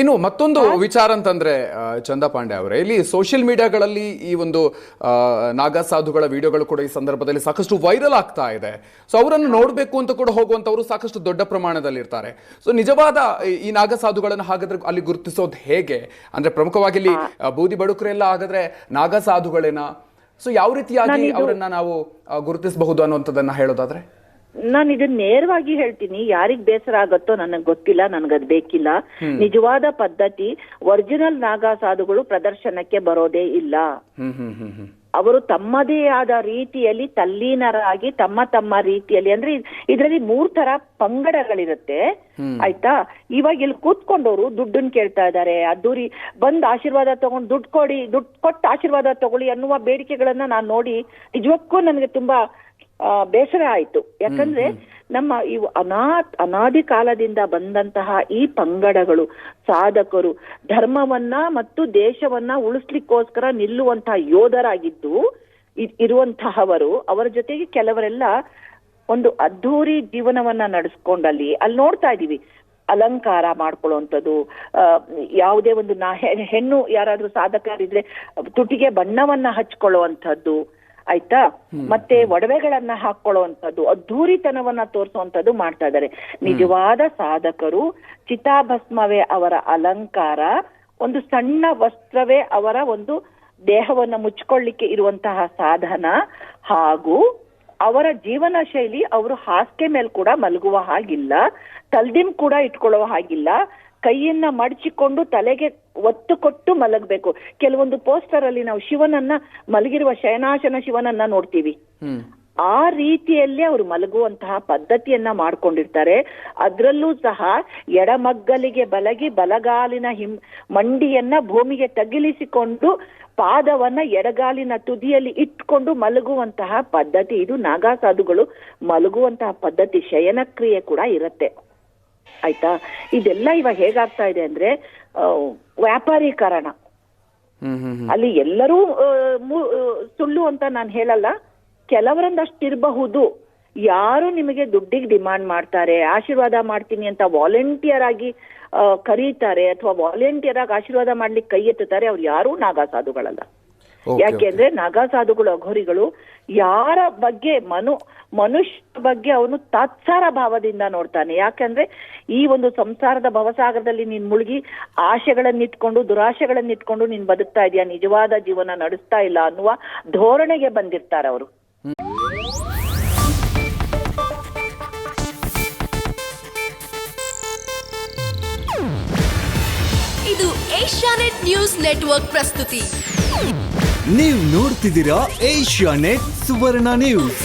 ಇನ್ನು ಮತ್ತೊಂದು ವಿಚಾರ ಅಂತಂದ್ರೆ ಚಂದಾ ಪಾಂಡೆ ಅವರೇ, ಇಲ್ಲಿ ಸೋಷಿಯಲ್ ಮೀಡಿಯಾಗಳಲ್ಲಿ ಈ ಒಂದು ನಾಗಾ ಸಾಧುಗಳ ವಿಡಿಯೋಗಳು ಕೂಡ ಈ ಸಂದರ್ಭದಲ್ಲಿ ಸಾಕಷ್ಟು ವೈರಲ್ ಆಗ್ತಾ ಇದೆ. ಸೊ ಅವರನ್ನು ನೋಡಬೇಕು ಅಂತ ಕೂಡ ಹೋಗುವಂತವರು ಸಾಕಷ್ಟು ದೊಡ್ಡ ಪ್ರಮಾಣದಲ್ಲಿ ಇರ್ತಾರೆ. ಸೊ ನಿಜವಾದ ಈ ನಾಗಾ ಸಾಧುಗಳನ್ನು ಹಾಗಾದ್ರೆ ಅಲ್ಲಿ ಗುರುತಿಸೋದು ಹೇಗೆ? ಅಂದ್ರೆ ಪ್ರಮುಖವಾಗಿ ಇಲ್ಲಿ ಬೂದಿ ಬಡುಕರೆಲ್ಲ ಹಾಗಾದ್ರೆ ನಾಗಾ ಸಾಧುಗಳೇನಾ? ಸೊ ಯಾವ ರೀತಿಯಾಗಿ ಅವರನ್ನ ನಾವು ಗುರುತಿಸಬಹುದು ಅನ್ನುವಂಥದ್ದನ್ನ ಹೇಳೋದಾದ್ರೆ ನಾನು ಇದನ್ನ ನೇರವಾಗಿ ಹೇಳ್ತೀನಿ. ಯಾರಿಗ್ ಬೇಸರ ಆಗತ್ತೋ ನನಗ್ ಗೊತ್ತಿಲ್ಲ, ನನ್ಗದ್ ಬೇಕಿಲ್ಲ. ನಿಜವಾದ ಪದ್ಧತಿ ಒರಿಜಿನಲ್ ನಾಗಾ ಸಾಧುಗಳು ಪ್ರದರ್ಶನಕ್ಕೆ ಬರೋದೇ ಇಲ್ಲ. ಅವರು ತಮ್ಮದೇ ಆದ ರೀತಿಯಲ್ಲಿ ತಲ್ಲೀನರಾಗಿ ತಮ್ಮ ರೀತಿಯಲ್ಲಿ, ಅಂದ್ರೆ ಇದ್ರಲ್ಲಿ 3 ತರ ಪಂಗಡಗಳಿರುತ್ತೆ. ಆಯ್ತಾ? ಇವಾಗ ಇಲ್ಲಿ ಕೂತ್ಕೊಂಡವರು ದುಡ್ಡನ್ನ ಕೇಳ್ತಾ ಇದ್ದಾರೆ, ಅದ್ದೂರಿ ಬಂದ್ ಆಶೀರ್ವಾದ ತಗೊಂಡು ದುಡ್ಡು ಕೊಟ್ಟು ಆಶೀರ್ವಾದ ತಗೊಳ್ಳಿ ಅನ್ನುವ ಬೇಡಿಕೆಗಳನ್ನ ನಾನು ನೋಡಿ ನಿಜಕ್ಕೂ ನನಗೆ ತುಂಬಾ ಬೇಸರ ಆಯ್ತು. ಯಾಕಂದ್ರೆ ನಮ್ಮ ಇವು ಅನಾದಿ ಕಾಲದಿಂದ ಬಂದಂತಹ ಈ ಪಂಗಡಗಳು, ಸಾಧಕರು ಧರ್ಮವನ್ನ ಮತ್ತು ದೇಶವನ್ನ ಉಳಿಸ್ಲಿಕ್ಕೋಸ್ಕರ ನಿಲ್ಲುವಂತಹ ಯೋಧರಾಗಿದ್ದು ಇರುವಂತಹವರು. ಅವರ ಜೊತೆಗೆ ಕೆಲವರೆಲ್ಲ ಒಂದು ಅದ್ಧೂರಿ ಜೀವನವನ್ನ ನಡೆಸ್ಕೊಂಡಲ್ಲಿ ನೋಡ್ತಾ ಇದೀವಿ. ಅಲಂಕಾರ ಮಾಡ್ಕೊಳ್ಳುವಂಥದ್ದು, ಯಾವುದೇ ಒಂದು ಹೆಣ್ಣು ಯಾರಾದ್ರೂ ಸಾಧಕರಿದ್ರೆ ತುಟಿಗೆ ಬಣ್ಣವನ್ನ ಹಚ್ಕೊಳ್ಳುವಂಥದ್ದು, ಆಯ್ತಾ, ಮತ್ತೆ ಒಡವೆಗಳನ್ನ ಹಾಕೊಳ್ಳುವಂಥದ್ದು, ಅದ್ಧೂರಿತನವನ್ನ ತೋರಿಸುವಂಥದ್ದು ಮಾಡ್ತಾ ಇದ್ದಾರೆ. ನಿಜವಾದ ಸಾಧಕರು ಚಿತಾಭಸ್ಮವೇ ಅವರ ಅಲಂಕಾರ, ಒಂದು ಸಣ್ಣ ವಸ್ತ್ರವೇ ಅವರ ಒಂದು ದೇಹವನ್ನ ಮುಚ್ಕೊಳ್ಳಿಕ್ಕೆ ಇರುವಂತಹ ಸಾಧನ, ಹಾಗೂ ಅವರ ಜೀವನ ಶೈಲಿ ಅವರು ಹಾಸಿಗೆ ಮೇಲೆ ಕೂಡ ಮಲಗುವ ಹಾಗಿಲ್ಲ, ತಲ್ದಿಮ್ ಕೂಡ ಇಟ್ಕೊಳ್ಳುವ ಹಾಗಿಲ್ಲ, ಕೈಯನ್ನ ಮಡಚಿಕೊಂಡು ತಲೆಗೆ ಒತ್ತು ಕೊಟ್ಟು ಮಲಗಬೇಕು. ಕೆಲವೊಂದು ಪೋಸ್ಟರ್ ಅಲ್ಲಿ ನಾವು ಶಿವನನ್ನ ಮಲಗಿರುವ ಶಯನಾಶನ ಶಿವನನ್ನ ನೋಡ್ತೀವಿ. ಆ ರೀತಿಯಲ್ಲೇ ಅವರು ಮಲಗುವಂತಹ ಪದ್ಧತಿಯನ್ನ ಮಾಡ್ಕೊಂಡಿರ್ತಾರೆ. ಅದ್ರಲ್ಲೂ ಸಹ ಎಡಮಗ್ಗಲಿಗೆ ಬಲಗಿ ಬಲಗಾಲಿನ ಮಂಡಿಯನ್ನ ಭೂಮಿಗೆ ತಗಿಲಿಸಿಕೊಂಡು ಪಾದವನ್ನ ಎಡಗಾಲಿನ ತುದಿಯಲ್ಲಿ ಇಟ್ಕೊಂಡು ಮಲಗುವಂತಹ ಪದ್ಧತಿ ಇದು. ನಾಗಾ ಸಾಧುಗಳು ಮಲಗುವಂತಹ ಪದ್ಧತಿ, ಶಯನ ಕ್ರಿಯೆ ಕೂಡ ಇರುತ್ತೆ. ಆಯ್ತಾ? ಇದೆಲ್ಲ ಇವಾಗ ಹೇಗಾಗ್ತಾ ಇದೆ ಅಂದ್ರೆ ವ್ಯಾಪಾರೀಕರಣ. ಅಲ್ಲಿ ಎಲ್ಲರೂ ಸುಳ್ಳು ಅಂತ ನಾನು ಹೇಳಲ್ಲ, ಕೆಲವರೊಂದಷ್ಟಿರಬಹುದು. ಯಾರು ನಿಮಗೆ ದುಡ್ಡಿಗೆ ಡಿಮಾಂಡ್ ಮಾಡ್ತಾರೆ, ಆಶೀರ್ವಾದ ಮಾಡ್ತೀನಿ ಅಂತ ವಾಲಂಟಿಯರ್ ಆಗಿ ಕರೀತಾರೆ ಅಥವಾ ವಾಲಂಟಿಯರ್ ಆಗಿ ಆಶೀರ್ವಾದ ಮಾಡ್ಲಿಕ್ಕೆ ಕೈ ಎತ್ತುತ್ತಾರೆ, ಅವ್ರು ಯಾರೂ ನಾಗಾ ಸಾಧುಗಳಲ್ಲ. ಯಾಕೆಂದ್ರೆ ನಾಗಾ ಸಾಧುಗಳು, ಅಘೋರಿಗಳು ಯಾರ ಬಗ್ಗೆ ಮನುಷ್ಯ ಬಗ್ಗೆ ಅವನು ತಾತ್ಸಾರ ಭಾವದಿಂದ ನೋಡ್ತಾನೆ. ಯಾಕಂದ್ರೆ ಈ ಒಂದು ಸಂಸಾರದ ಭವಸಾಗರದಲ್ಲಿ ನೀನ್ ಮುಳುಗಿ ಆಶೆಗಳನ್ನಿಟ್ಕೊಂಡು ದುರಾಶೆಗಳನ್ನಿಟ್ಕೊಂಡು ನೀನ್ ಬದುಕ್ತಾ ಇದೀಯ, ನಿಜವಾದ ಜೀವನ ನಡೆಸ್ತಾ ಇಲ್ಲ ಅನ್ನುವ ಧೋರಣೆಗೆ ಬಂದಿರ್ತಾರೆ ಅವರು. ಇದು ಏಷ್ಯಾನೆಟ್ ನ್ಯೂಸ್ ನೆಟ್ವರ್ಕ್ ಪ್ರಸ್ತುತಿ. ನೀವು ನೋಡ್ತಿದ್ದೀರಾ ಏಷ್ಯಾನೆಟ್ ಸುವರ್ಣ ನ್ಯೂಸ್.